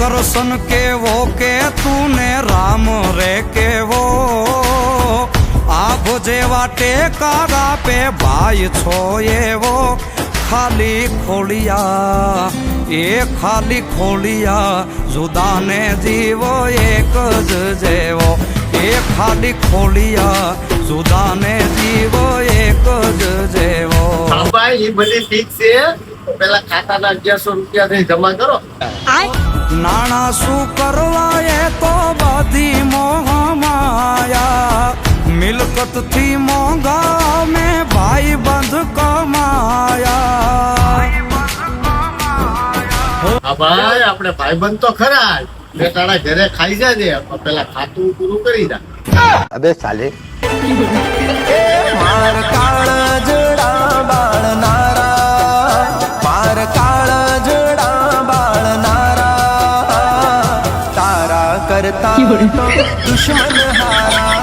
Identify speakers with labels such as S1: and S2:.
S1: કરશન કેવો કે તું ને રામ રે કેવો આભ જેવા ટેકા પે ભાઈ છો એવો ખાલી ખોલિયા એ ખાલી ખોલિયા જુદાને જીવો એક જ જેવો એ ખાલી ખોલિયા જુદાને જીવો એક જ જેવો.
S2: ભાઈ એ બધી ઠીક છે, પેલા ખાતાના 1100 રૂપિયા જમા કરો.
S1: નાણા શું કરવા એ તો બધી મોહ માયા મિલકત થી મોંઘા મેં ભાઈ બંધ કમાયા.
S2: હા ભાઈ આપણે ભાઈબંધ તો ખરા જ. બે તારા ઘરે ખાઈ જાજે, પેલા ખાતું પૂરું કરી જા.
S3: અબે સાલે
S1: માર કાળ જડા બાળનારા, માર કાળ જડા બાળનારા તારા કરતા દુશ્મન હારા.